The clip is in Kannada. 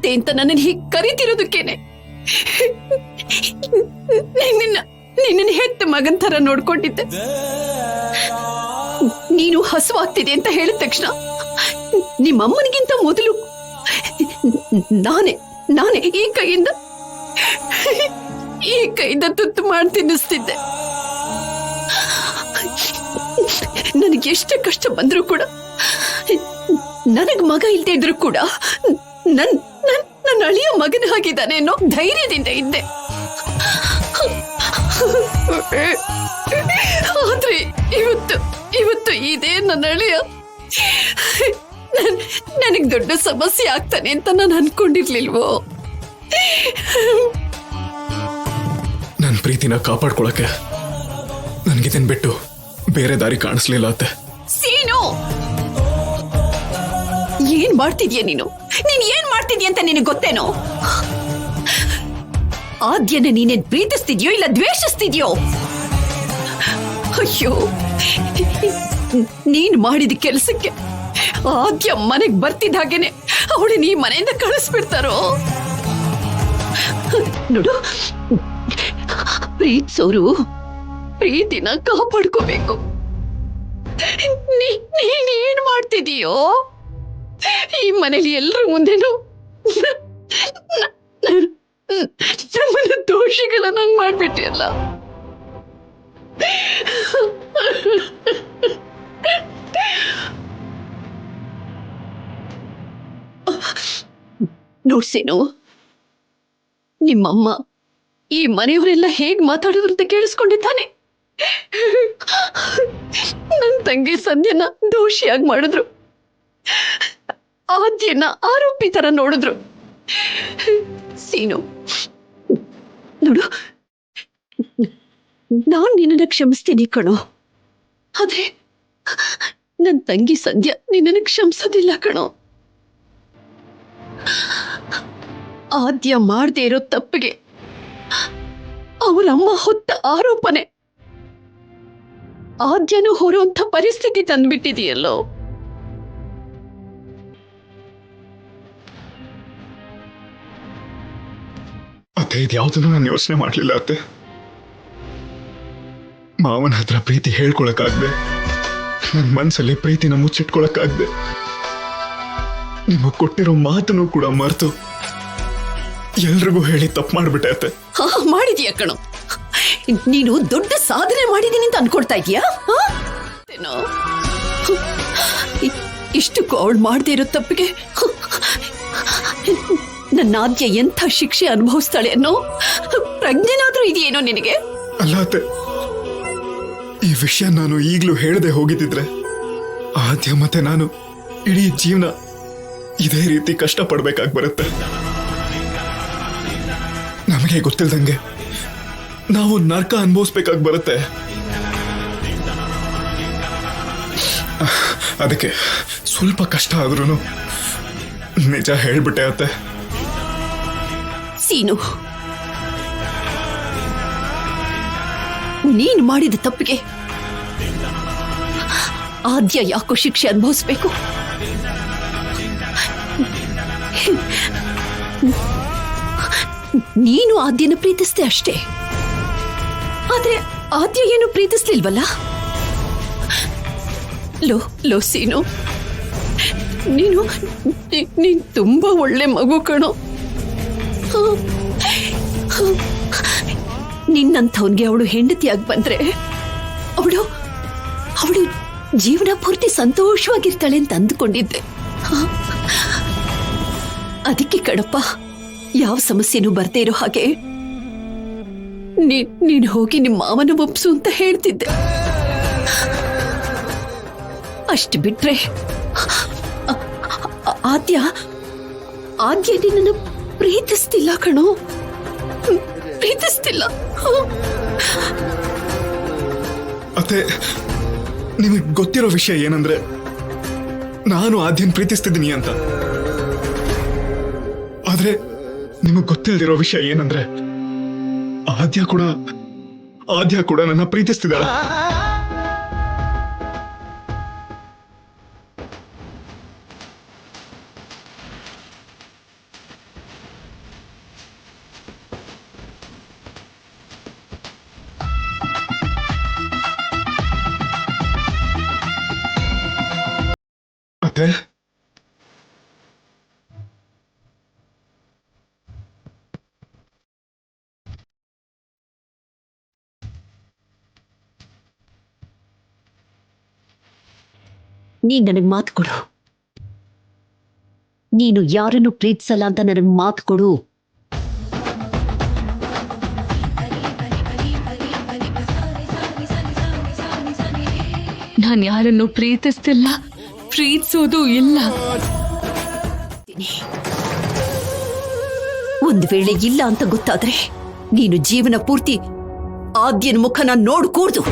ಅತ್ತೆ ಅಂತ ನನ್ನನ್ನು ಹೀಗೆ ಕರೀತಿರೋದಕ್ಕೇನೆ ನಿನ್ನ ಹೆತ್ತ ಮಗನ್ ತರ ನೋಡ್ಕೊಂಡಿದ್ದೆ. ನೀನು ಹಸುವಾಗ್ತಿದೆ ಅಂತ ಹೇಳಿದ ತಕ್ಷಣ ನಿಮ್ಮಮ್ಮನಿಗಿಂತ ಮೊದಲು ನಾನೇ ಈ ಕೈಯಿಂದ ತುತ್ತು ಮಾಡಿ ತಿನ್ನಿಸ್ತಿದ್ದೆ. ನನಗೆ ಎಷ್ಟು ಕಷ್ಟ ಬಂದ್ರು ಕೂಡ, ನನಗ್ ಮಗ ಇಲ್ದೇ ಇದ್ರು ಕೂಡ ನನ್ನ ಅಳಿಯ ಮಗನ ಹಾಗಿದ್ದಾನೆ ಅನ್ನೋ ಧೈರ್ಯದಿಂದ ಇದ್ದೆ. ಆದ್ರೆ ಇವತ್ತು ಇದೇ ನನ್ನ ಅಳಿಯ ನನಗ್ ದೊಡ್ಡ ಸಮಸ್ಯೆ ಆಗ್ತಾನೆ ಅಂತ ನಾನು ಅನ್ಕೊಂಡಿರ್ಲಿಲ್ವೋ. ನನ್ನ ಪ್ರೀತಿನ ಕಾಪಾಡ್ಕೊಳಕ್ಕೆ ನನ್ಗಿದನ್ ಬಿಟ್ಟು ಬೇರೆ ದಾರಿ ಕಾಣಿಸ್ಲಿಲ್ಲ ಅತ್ತೆ. ಸೀನು, ಏನ್ ಮಾಡ್ತಿದ್ಯಾ ನೀನು ಏನ್ ಮಾಡ್ತಿದ್ಯಾ ಅಂತ ನಿನಗೆ ಗೊತ್ತೇನೋ? ಆದ್ಯನ ನೀನೇನ್ ಪ್ರೀತಿಸ್ತಿದ್ಯೋ ಇಲ್ಲ ದ್ವೇಷಿಸ್ತಿದ್ಯೋ? ಅಯ್ಯೋ, ನೀನ್ ಮಾಡಿದ ಕೆಲಸಕ್ಕೆ ಆದ್ಯ ಮನೆಗ್ ಬರ್ತಿದ್ದ ಹಾಗೇನೆ ಅವಳು ನೀ ಮನೆಯಿಂದ ಕಳಿಸ್ಬಿಡ್ತಾರೋ? ನೋಡು, ಪ್ರೀತಿಸೋರು ಪ್ರೀತಿನ ಕಾಪಾಡ್ಕೋಬೇಕು. ನೀನ್ ಏನ್ ಮಾಡ್ತಿದೀಯೋ? ಈ ಮನೇಲಿ ಎಲ್ರ ಮುಂದೆನೂ ನಮ್ಮನ್ನ ದೋಷಿಗಳನ್ನಂಗ್ ಮಾಡ್ಬಿಟ್ಟಿಯಲ್ಲ. ನೋಡ್ಸೇನು, ನಿಮ್ಮಮ್ಮ ಈ ಮನೆಯವರೆಲ್ಲ ಹೇಗ್ ಮಾತಾಡಿದ್ರು ಅಂತ ಕೇಳಿಸ್ಕೊಂಡಿದ್ದಾನೆ. ನನ್ ತಂಗಿ ಸಂಧ್ಯನ ದೋಷಿಯಾಗಿ ಮಾಡಿದ್ರು, ಆದ್ಯನ ಆರೋಪಿ ತರ ನೋಡಿದ್ರು. ಸೀನು ನೋಡು, ನಾನ್ ನಿನ್ನನ್ನು ಕ್ಷಮಿಸ್ತೀನಿ ಕಣೋ, ಆದ್ರೆ ನನ್ ತಂಗಿ ಸಂಧ್ಯಾ ನಿನ್ನನ್ನು ಕ್ಷಮಿಸೋದಿಲ್ಲ ಕಣೋ. ಆದ್ಯ ಮಾಡದೆ ಇರೋ ತಪ್ಪಿಗೆ ಅವರಮ್ಮ ಹೊತ್ತ ಆರೋಪನೆ ಆದ್ಯನು ಹೊರುವಂತ ಪರಿಸ್ಥಿತಿ ತಂದ್ಬಿಟ್ಟಿದೆಯಲ್ಲೋ. ಅತ್ತೆ, ಇದ್ಯಾವುದನ್ನು ನಾನು ಯೋಚನೆ ಮಾಡ್ಲಿಲ್ಲ ಅತ್ತೆ. ಮಾವನ ಹತ್ರ ಪ್ರೀತಿ ಹೇಳ್ಕೊಳಕ್ಕಾಗ್ದೆ, ನನ್ನ ಮನ್ಸಲ್ಲಿ ಪ್ರೀತಿನ ಮುಚ್ಚಿಟ್ಕೊಳಕ್ಕಾಗ್ದೆ, ನಿಮಗ್ ಕೊಟ್ಟಿರೋ ಮಾತನ್ನು ಕೂಡ ಮರೆತು ಎಲ್ರಿಗೂ ಹೇಳಿ ತಪ್ಪು ಮಾಡ್ಬಿಟ್ಟೆ ಅತ್ತೆ. ಮಾಡಿದ್ಯಾ ಕಣೋ, ನೀನು ದೊಡ್ಡ ಸಾಧನೆ ಮಾಡಿದೀನಿ ಅಂತ ಅನ್ಕೊಳ್ತಾ ಇದೀಯಾ? ಇಷ್ಟಕ್ಕೂ ಅವಳು ಮಾಡದೇ ಇರೋ ತಪ್ಪಿಗೆ ನನ್ನ ಆದ್ಯ ಎಂಥ ಶಿಕ್ಷೆ ಅನುಭವಿಸ್ತಾಳೆ ಅನ್ನೋ ಪ್ರಜ್ಞೆನಾದ್ರೂ ಇದೆಯೇನೋ ನಿನಗೆ? ಅಲ್ಲ ಅತ್ತೆ, ಈ ವಿಷಯ ನಾನು ಈಗ್ಲೂ ಹೇಳದೆ ಹೋಗಿದ್ದಿದ್ರೆ ಆದ್ಯ ಮತ್ತೆ ನಾನು ಇಡೀ ಜೀವನ ಇದೇ ರೀತಿ ಕಷ್ಟ ಪಡ್ಬೇಕಾಗಿ ಬರುತ್ತೆ. ನಮಗೆ ಗೊತ್ತಿಲ್ದಂಗೆ ನಾವು ನರ್ಕ ಅನುಭವಿಸ್ಬೇಕಾಗಿ ಬರುತ್ತೆ. ಅದಕ್ಕೆ ಸ್ವಲ್ಪ ಕಷ್ಟ ಆದ್ರೂ ನಿಜ ಹೇಳ್ಬಿಟ್ಟೆ ಅತ್ತೆ. ಸೀನು, ನೀನು ಮಾಡಿದ ತಪ್ಪಿಗೆ ಆದ್ಯ ಯಾಕೋ ಶಿಕ್ಷೆ ಅನುಭವಿಸ್ಬೇಕು? ನೀನು ಆದ್ಯನ ಪ್ರೀತಿಸ್ದೆ ಅಷ್ಟೇ, ಆದ್ರೆ ಆದ್ಯ ಏನು ಪ್ರೀತಿಸ್ಲಿಲ್ವಲ್ಲ? ಲೋ ಸೀನು, ನೀನ್ ತುಂಬಾ ಒಳ್ಳೆ ಮಗು ಕಣೋ. ನಿನ್ನಂಥವನ್ಗೆ ಅವಳು ಹೆಂಡತಿಯಾಗಿ ಬಂದ್ರೆ ಅವಳು ಜೀವನ ಪೂರ್ತಿ ಸಂತೋಷವಾಗಿರ್ತಾಳೆ ಅಂತ ಅಂದುಕೊಂಡಿದ್ದೆ. ಅದಕ್ಕೆ ಕಣಪ್ಪ, ಯಾವ ಸಮಸ್ಯೆನೂ ಬರ್ದೇ ಇರೋ ಹಾಗೆ ನೀನ್ ಹೋಗಿ ನಿಮ್ಮ ಮಾವನ ಒಪ್ಸು ಅಂತ ಹೇಳ್ತಿದ್ದೆ. ಅಷ್ಟು ಬಿಟ್ರೆ ಆದ್ಯ ನಿನ್ನನ್ನು ಪ್ರೀತಿಸ್ತಿಲ್ಲ ಕಣೋ, ಪ್ರೀತಿಸ್ತಿಲ್ಲ. ಅತ್ತೆ, ನಿಮಗೆ ಗೊತ್ತಿರೋ ವಿಷಯ ಏನಂದ್ರೆ ನಾನು ಆದ್ಯನ್ ಪ್ರೀತಿಸ್ತಿದ್ದೀನಿ ಅಂತ. ಆದ್ರೆ ನಿಮಗ್ ಗೊತ್ತಿಲ್ದಿರೋ ವಿಷಯ ಏನಂದ್ರೆ ಆದ್ಯ ಕೂಡ ನನ್ನ ಪ್ರೀತಿಸ್ತಿದ್ದಾಳೆ. ಮತ್ತೆ ನೀನ್ ನನಗ್ ಮಾತು ಕೊಡು. ನೀನು ಯಾರನ್ನು ಪ್ರೀತಿಸಲ್ಲ ಅಂತ ನನಗ್ ಮಾತು ಕೊಡು. ನಾನು ಯಾರನ್ನು ಪ್ರೀತಿಸ್ತಿಲ್ಲ, ಪ್ರೀತಿಸೋದು ಇಲ್ಲ. ಒಂದ್ ವೇಳೆ ಇಲ್ಲ ಅಂತ ಗೊತ್ತಾದ್ರೆ ನೀನು ಜೀವನ ಪೂರ್ತಿ ಆದ್ಯನ ಮುಖನ ನೋಡ್ಕೂಡ್ದು.